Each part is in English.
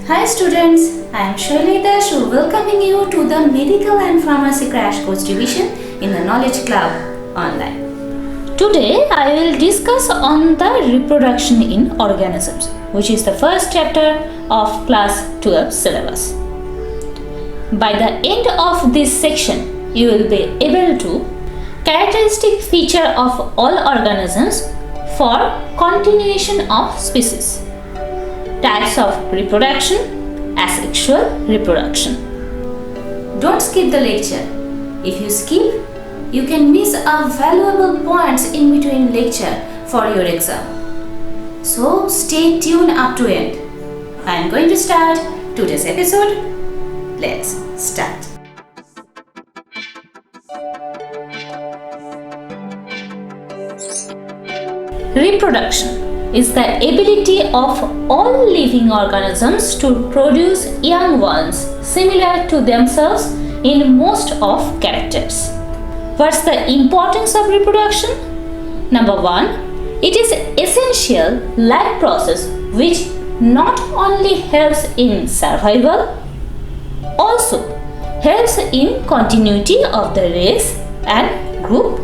Hi students, I am Shirley Dash welcoming you to the Medical and Pharmacy Crash Course division in the Knowledge Club online. Today I will discuss on the reproduction in organisms, which is the first chapter of class 12 syllabus. By the end of this section, you will be able to characteristic feature of all organisms for continuation of species. Types of reproduction, asexual reproduction. Don't skip the lecture. If you skip, you can miss a valuable points in between lecture for your exam. So stay tuned up to end. I am going to start today's episode. Let's start. Reproduction is the ability of all living organisms to produce young ones similar to themselves in most of characters. What's the importance of reproduction? Number one, it is essential life process which not only helps in survival, also helps in continuity of the race and group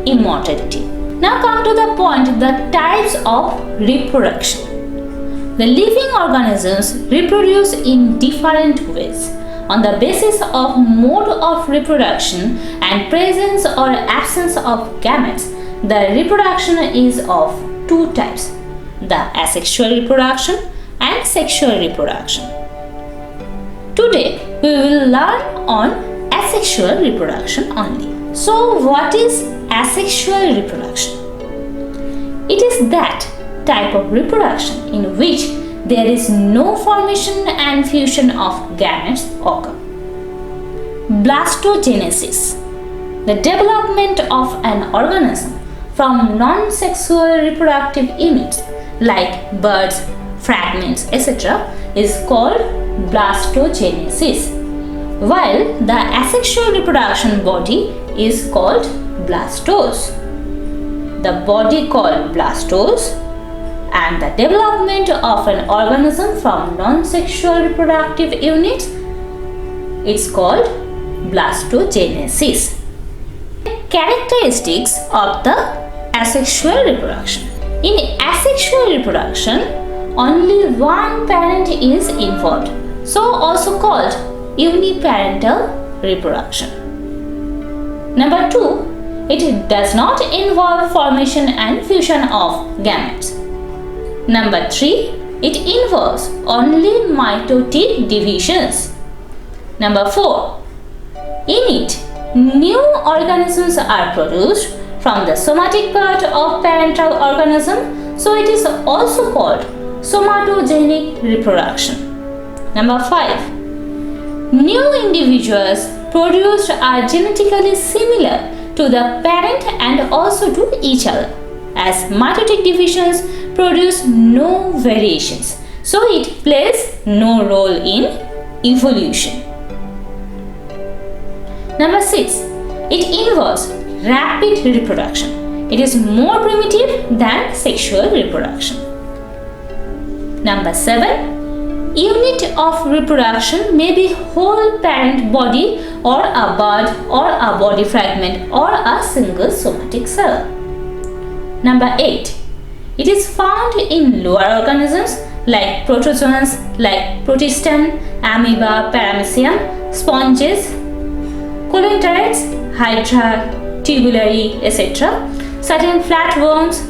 immortality. Now come to the point, the types of reproduction. The living organisms reproduce in different ways on the basis of mode of reproduction and presence or absence of gametes. The reproduction is of two types, the asexual reproduction and sexual reproduction. Today we will learn on asexual reproduction only. So what is asexual reproduction? It is that type of reproduction in which there is no formation and fusion of gametes occur. Blastogenesis, the development of an organism from non-sexual reproductive units like birds, fragments, etc. is called blastogenesis, while the asexual reproduction body is called blastose. The body called blastose and the development of an organism from non-sexual reproductive units is called blastogenesis. Characteristics of the asexual reproduction. In asexual reproduction, only one parent is involved, so also called uniparental reproduction. Number two, it does not involve formation and fusion of gametes. Number three, it involves only mitotic divisions. Number four, in it, new organisms are produced from the somatic part of parental organism, so it is also called somatogenic reproduction. Number five, new individuals produced are genetically similar to the parent and also to each other, as mitotic divisions produce no variations, so it plays no role in evolution. Number 6, it involves rapid reproduction. It is more primitive than sexual reproduction. Number 7, unit of reproduction may be whole parent body or a bud or a body fragment or a single somatic cell. Number 8, it is found in lower organisms like protozoans like protistan, amoeba, paramecium, sponges, coleonterates, hydra, tubulari, etc., certain flatworms,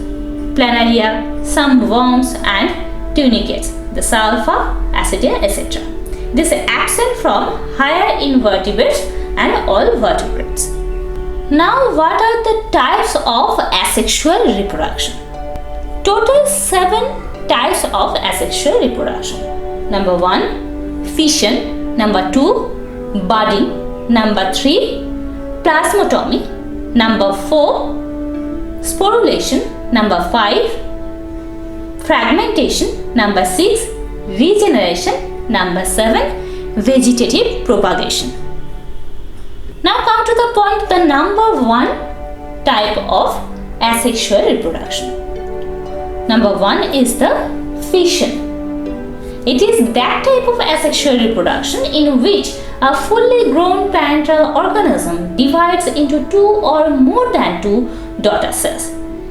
planaria, some worms and tunicates, the sulfa, acidia, etc. This is absent from higher invertebrates and all vertebrates. Now, what are the types of asexual reproduction? Total 7 types of asexual reproduction. Number 1, fission. Number 2, budding. Number 3, plasmotomy. Number 4, sporulation. Number 5, fragmentation. Number 6, regeneration. Number 7, vegetative propagation. Now come to the point, the number 1 type of asexual reproduction. Number 1 is the fission. It is that type of asexual reproduction in which a fully grown parental organism divides into two or more than two daughter cells.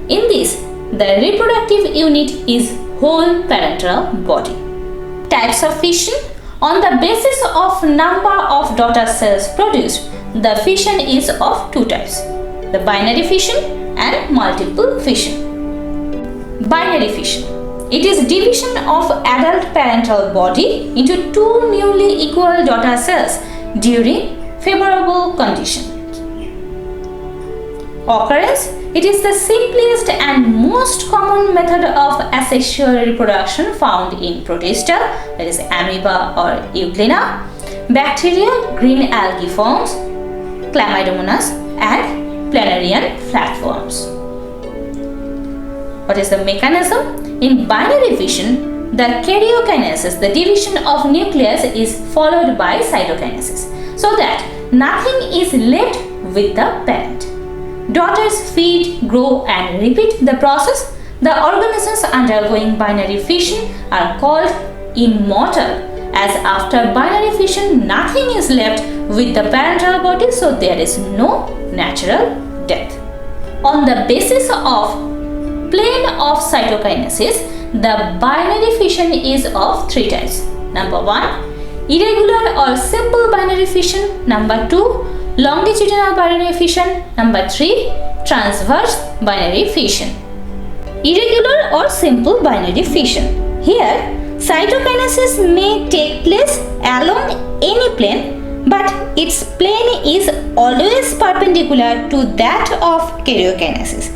In this, the reproductive unit is whole parental body. Types of fission. On the basis of number of daughter cells produced, the fission is of two types: the binary fission and multiple fission. Binary fission. It is division of adult parental body into two newly equal daughter cells during favorable conditions. Occurrence. It is the simplest and most common method of asexual reproduction found in Protista, that is amoeba or euglena, bacteria, green algae forms, Chlamydomonas and planarian flatworms. What is the mechanism? In binary fission, the karyokinesis, the division of nucleus, is followed by cytokinesis, so that nothing is left with the parent. Daughters feed, grow and repeat the process. The organisms undergoing binary fission are called immortal, as after binary fission nothing is left with the parental body, so there is no natural death. On the basis of plane of cytokinesis, the binary fission is of three types. Number 1, irregular or simple binary fission. Number 2, longitudinal binary fission. Number 3, transverse binary fission. Irregular or simple binary fission. Here, cytokinesis may take place along any plane, but its plane is always perpendicular to that of karyokinesis.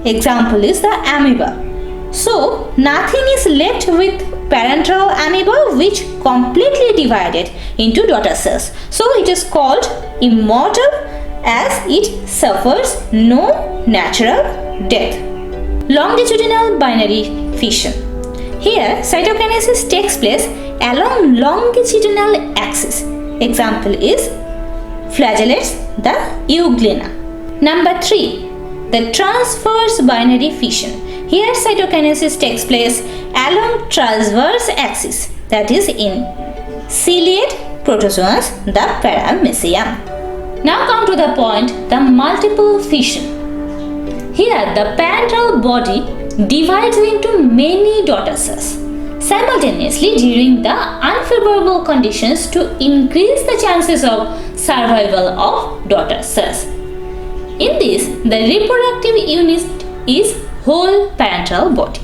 Example is the amoeba. So, nothing is left with parental amoeba, which completely divided into daughter cells. So, it is called immortal as it suffers no natural death. Longitudinal binary fission. Here, cytokinesis takes place along longitudinal axis. Example is flagellates, the euglena. Number 3, the transverse binary fission. Here, cytokinesis takes place along transverse axis, that is in ciliate protozoans, the paramecium. Now come to the point, the multiple fission. Here, the parental body divides into many daughter cells simultaneously during the unfavorable conditions to increase the chances of survival of daughter cells. In this, the reproductive unit is whole parental body.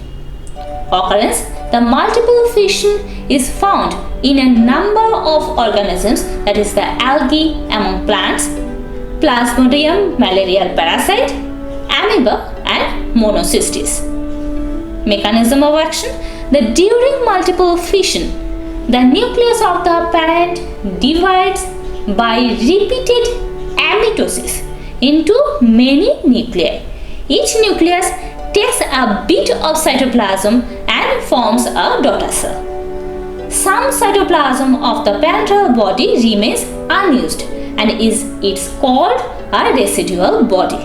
Occurrence. The multiple fission is found in a number of organisms, that is the algae among plants, Plasmodium malarial parasite, amoeba and monocystis. Mechanism of action. During multiple fission, the nucleus of the parent divides by repeated amitosis into many nuclei. Each nucleus takes a bit of cytoplasm and forms a daughter cell. Some cytoplasm of the parental body remains unused and it's called a residual body.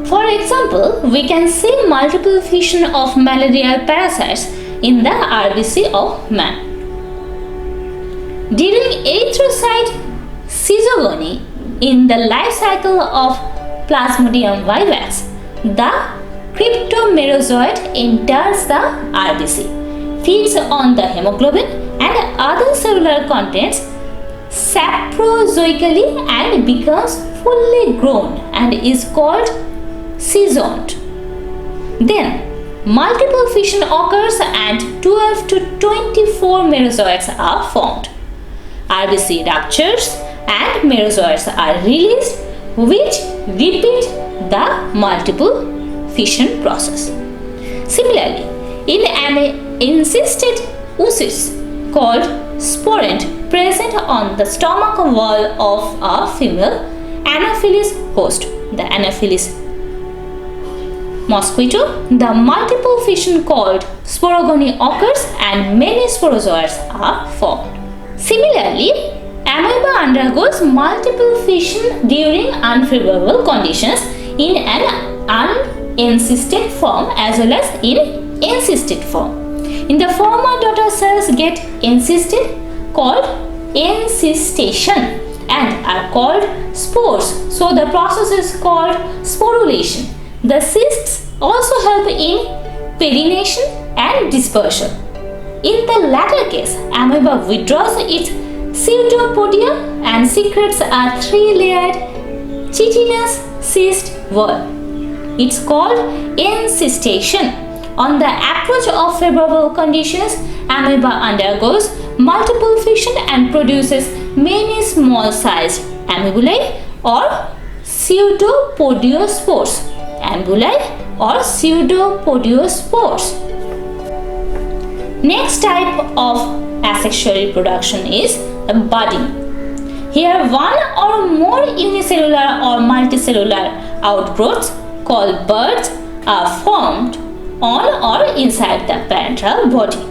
For example, we can see multiple fission of malarial parasites in the RBC of man. During erythrocyte schizogony in the life cycle of Plasmodium vivax, the cryptomerozoite enters the RBC, feeds on the hemoglobin and other cellular contents saprozoically and becomes fully grown and is called schizont. Then, multiple fission occurs and 12 to 24 merozoites are formed. RBC ruptures and merozoites are released, which repeat the multiple fission process. Similarly, in an encysted oocyst called sporent present on the stomach wall of a female Anopheles host, the Anopheles mosquito, the multiple fission called sporogony occurs and many sporozoites are formed. Similarly, amoeba undergoes multiple fission during unfavorable conditions in an unencysted form as well as in encysted form. In the former, daughter cells get encysted, called encystation, and are called spores. So the process is called sporulation. The cysts also help in perennation and dispersion. In the latter case, amoeba withdraws its pseudopodia and secretes a 3-layered chitinous cyst wall. It's called encystation. On the approach of favorable conditions, amoeba undergoes multiple fission and produces many small-sized amebulae or pseudopodiospores. Amebulae or pseudopodiospores. Next type of asexual reproduction is budding. Here, one or more unicellular or multicellular outgrowths called buds are formed on or inside the parental body.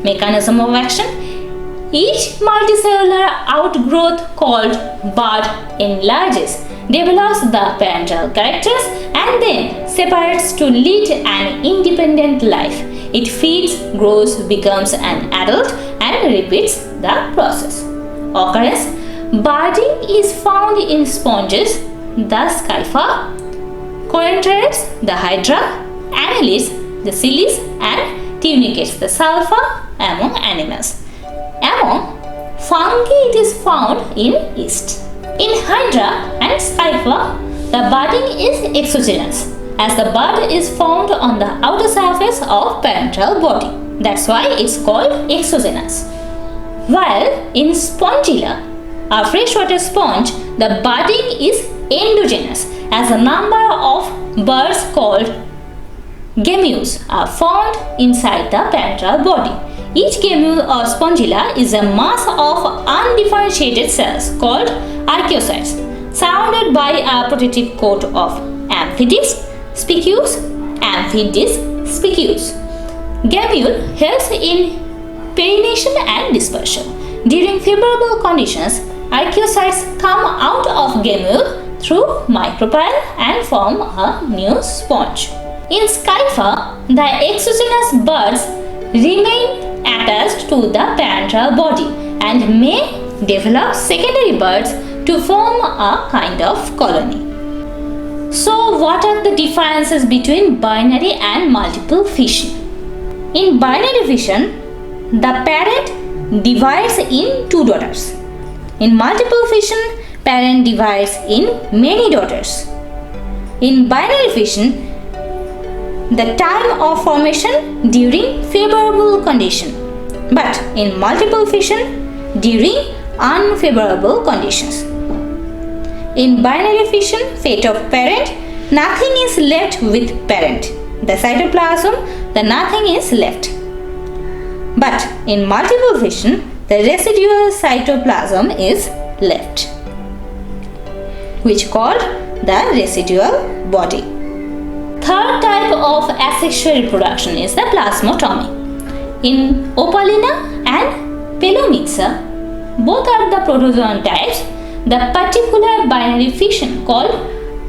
Mechanism of action: each multicellular outgrowth called bud enlarges, develops the parental characters, and then separates to lead an independent life. It feeds, grows, becomes an adult, and repeats the process. Occurrence: budding is found in sponges, the Scypha, Corynthaetes, the Hydra, Annelids, the Psyllis, and Tunicates, the Sulfa, among animals. Among fungi, it is found in yeast. In Hydra and Scypha, the budding is exogenous, as the bud is formed on the outer surface of parental body. That's why it's called exogenous. While in Spongilla, a freshwater sponge, the budding is endogenous, as a number of buds called gemmules are formed inside the parental body. Each gemmule or spongilla is a mass of undifferentiated cells called archaeocytes, surrounded by a protective coat of amphidisc spicules. Gemmule helps in perennation and dispersion. During favorable conditions, archaeocytes come out of gemmule through micropyle and form a new sponge. In Scypha, the exogenous buds remain attached to the parental body and may develop secondary buds to form a kind of colony. So, what are the differences between binary and multiple fission? In binary fission, the parent divides in 2 daughters. In multiple fission, parent divides in many daughters. In binary fission, the time of formation during favorable condition, but in multiple fission during unfavorable conditions. In binary fission, fate of parent, nothing is left with parent. The cytoplasm, the nothing is left. But in multiple fission, the residual cytoplasm is left, which called the residual body. Third type of asexual reproduction is the plasmotomy. In Opalina and Pelomyxa, both are the protozoan types. The particular binary fission called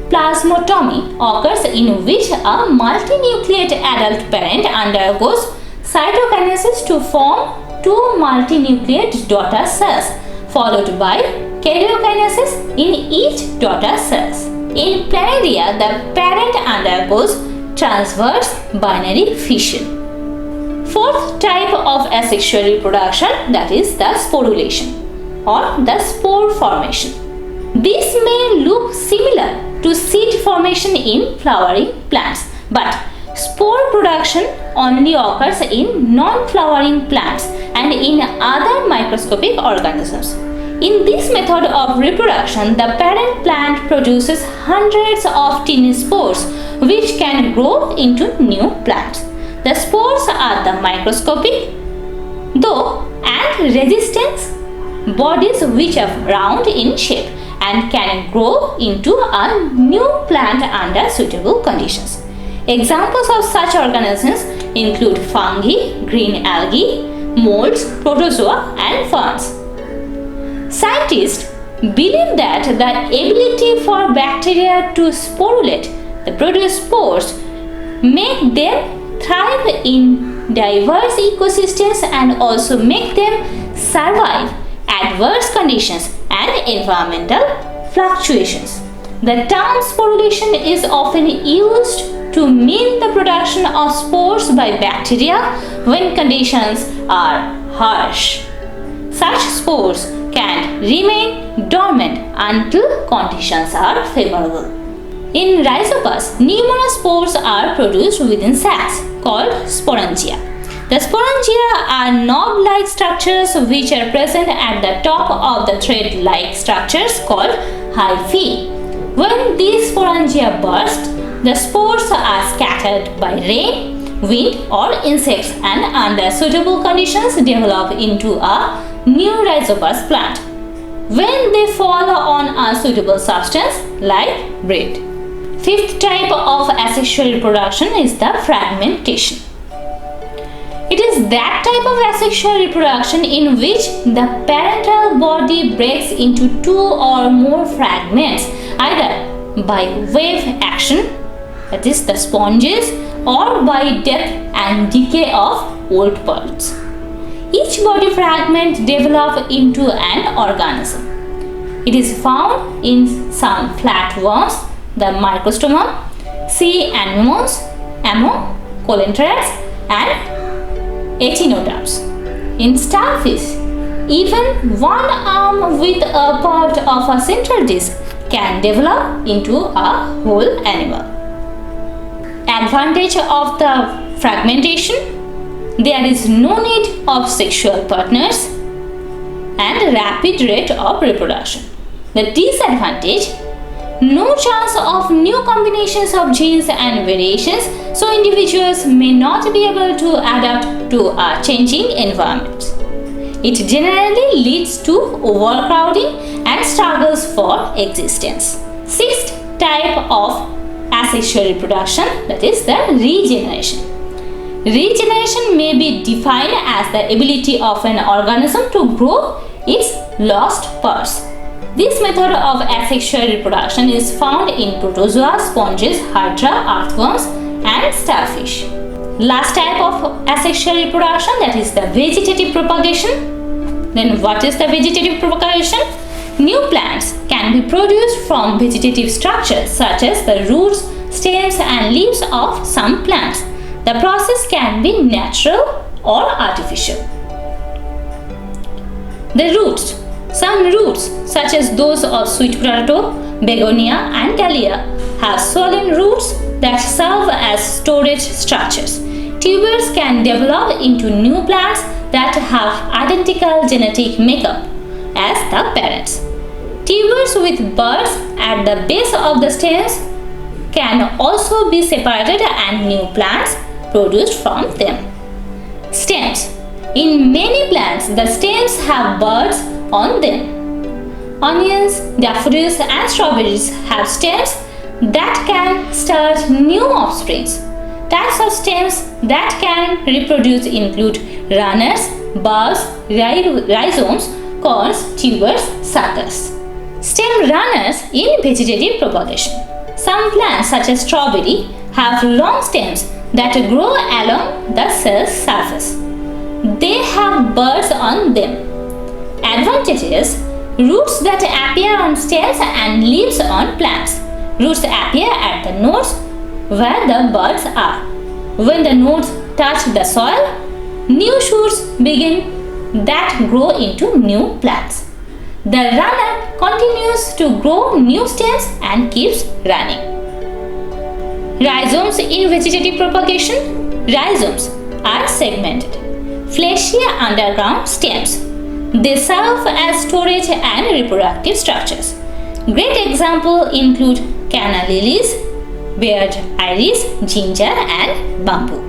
plasmotomy occurs in which a multinucleate adult parent undergoes cytokinesis to form 2 multinucleate daughter cells, followed by karyokinesis in each daughter cells. In Planaria, the parent undergoes transverse binary fission. Fourth type of asexual reproduction, that is the sporulation or the spore formation. This may look similar to seed formation in flowering plants, but spore production only occurs in non-flowering plants and in other microscopic organisms. In this method of reproduction, the parent plant produces hundreds of tiny spores which can grow into new plants. The spores are the microscopic, though, and resistance bodies which are round in shape and can grow into a new plant under suitable conditions. Examples of such organisms include fungi, green algae, molds, protozoa, and ferns. Scientists believe that the ability for bacteria to sporulate, the produce spores, make them thrive in diverse ecosystems and also make them survive adverse conditions and environmental fluctuations. The term sporulation is often used to mean the production of spores by bacteria when conditions are harsh. Such spores can remain dormant until conditions are favorable. In Rhizopus, numerous spores are produced within sacs called sporangia. The sporangia are knob-like structures which are present at the top of the thread-like structures called hyphae. When these sporangia burst, the spores are scattered by rain, wind or insects and under suitable conditions develop into a new rhizopus plant when they fall on a suitable substance like bread. Fifth type of asexual reproduction is the fragmentation. It is that type of asexual reproduction in which the parental body breaks into two or more fragments either by wave action, that is the sponges, or by death and decay of old parts. Each body fragment develops into an organism. It is found in some flatworms, the Microstoma, sea anemones, Ammo, Coleothrax and Echinoderms. In starfish, even one arm with a part of a central disc can develop into a whole animal. Advantage of the fragmentation: there is no need of sexual partners and rapid rate of reproduction. The disadvantage: no chance of new combinations of genes and variations, so individuals may not be able to adapt to a changing environment. It generally leads to overcrowding and struggles for existence. Sixth type of asexual reproduction, that is the regeneration. Regeneration may be defined as the ability of an organism to grow its lost parts. This method of asexual reproduction is found in protozoa, sponges, hydra, earthworms and starfish. Last type of asexual reproduction, that is the vegetative propagation. Then what is the vegetative propagation? New plants can be produced from vegetative structures such as the roots, stems and leaves of some plants. The process can be natural or artificial. The roots. Some roots, such as those of sweet potato, begonia and dahlia, have swollen roots that serve as storage structures. Tubers can develop into new plants that have identical genetic makeup as the parents. Tubers with buds at the base of the stems can also be separated and new plants produced from them. Stems. In many plants, the stems have buds on them. Onions, daffodils and strawberries have stems that can start new offsprings. Types of stems that can reproduce include runners, bulbs, rhizomes, cones, tubers, suckers. Stem runners in vegetative propagation. Some plants such as strawberry have long stems that grow along the cell's surface. They have buds on them. Advantages: roots that appear on stems and leaves on plants. Roots appear at the nodes where the buds are. When the nodes touch the soil, new shoots begin that grow into new plants. The runner continues to grow new stems and keeps running. Rhizomes in vegetative propagation. Rhizomes are segmented, fleshy underground stems. They serve as storage and reproductive structures. Great examples include canna lilies, beard iris, ginger and bamboo.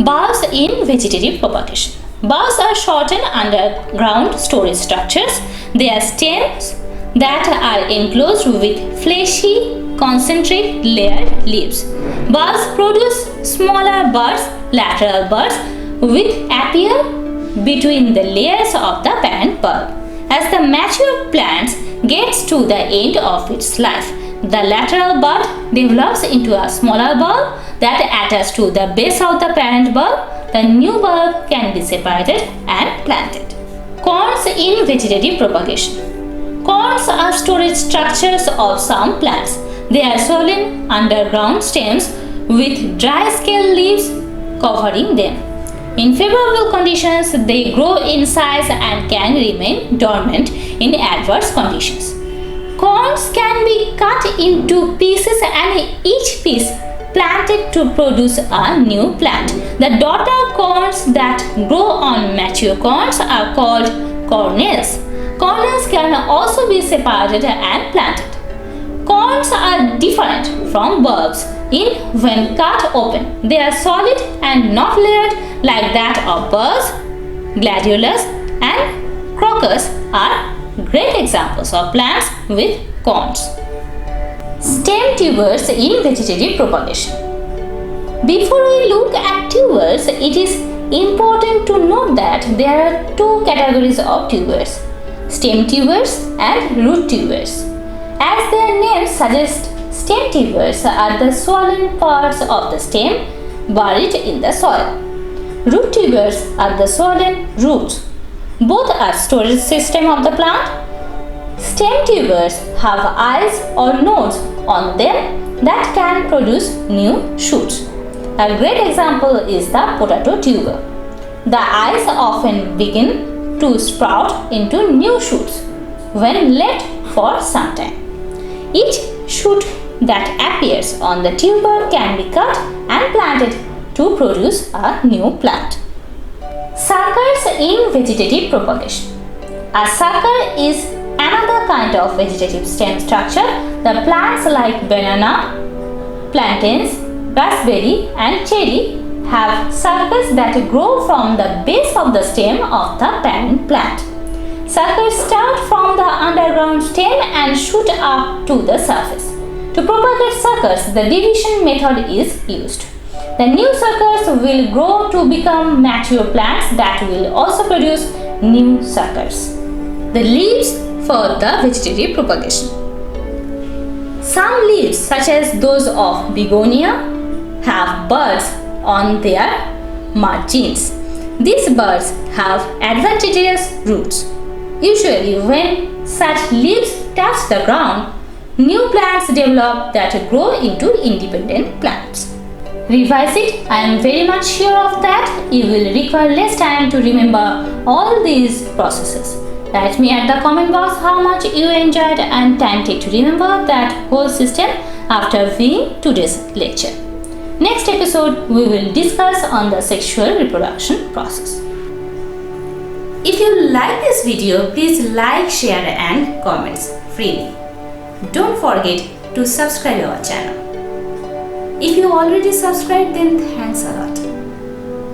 Bulbs in vegetative propagation. Bulbs are shortened underground storage structures. They are stems that are enclosed with fleshy, concentric layered leaves. Bulbs produce smaller buds, lateral buds, which appear between the layers of the parent bulb. As the mature plant gets to the end of its life, the lateral bud develops into a smaller bulb that attaches to the base of the parent bulb. the new bulb can be separated and planted. Corns in vegetative propagation. Corns are storage structures of some plants. They are swollen underground stems with dry scale leaves covering them. In favorable conditions, they grow in size and can remain dormant in adverse conditions. Corns can be cut into pieces and each piece planted to produce a new plant. The daughter corns that grow on mature corns are called cornels. Cornels can also be separated and planted. Corns are different from bulbs in when cut open. They are solid and not layered like that of bulbs. Gladiolus and crocus are great examples of plants with corns. Stem tubers in vegetative propagation. Before we look at tubers, it is important to note that there are two categories of tubers: stem tubers and root tubers. As their names suggest, stem tubers are the swollen parts of the stem buried in the soil. Root tubers are the swollen roots. Both are storage system of the plant. Stem tubers have eyes or nodes on them that can produce new shoots. A great example is the potato tuber. The eyes often begin to sprout into new shoots when left for some time. Each shoot that appears on the tuber can be cut and planted to produce a new plant. Suckers in vegetative propagation. A sucker is another kind of vegetative stem structure. The plants like banana, plantains, raspberry and cherry have suckers that grow from the base of the stem of the parent plant. Suckers start from the underground stem and shoot up to the surface. To propagate suckers, the division method is used. The new suckers will grow to become mature plants that will also produce new suckers. The leaves for the vegetative propagation. Some leaves, such as those of begonia, have buds on their margins. These buds have adventitious roots. Usually, when such leaves touch the ground, new plants develop that grow into independent plants. Revise it. I am very much sure of that. You will require less time to remember all these processes. Write me at the comment box how much you enjoyed and time take to remember that whole system after viewing today's lecture. Next episode, we will discuss on the sexual reproduction process. If you like this video, please like, share and comments freely. Don't forget to subscribe our channel. If you already subscribed, then thanks a lot.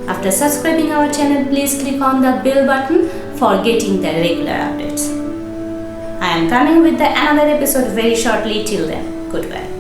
After subscribing our channel, please click on the bell button for getting the regular updates. I am coming with another episode very shortly. Till then, goodbye.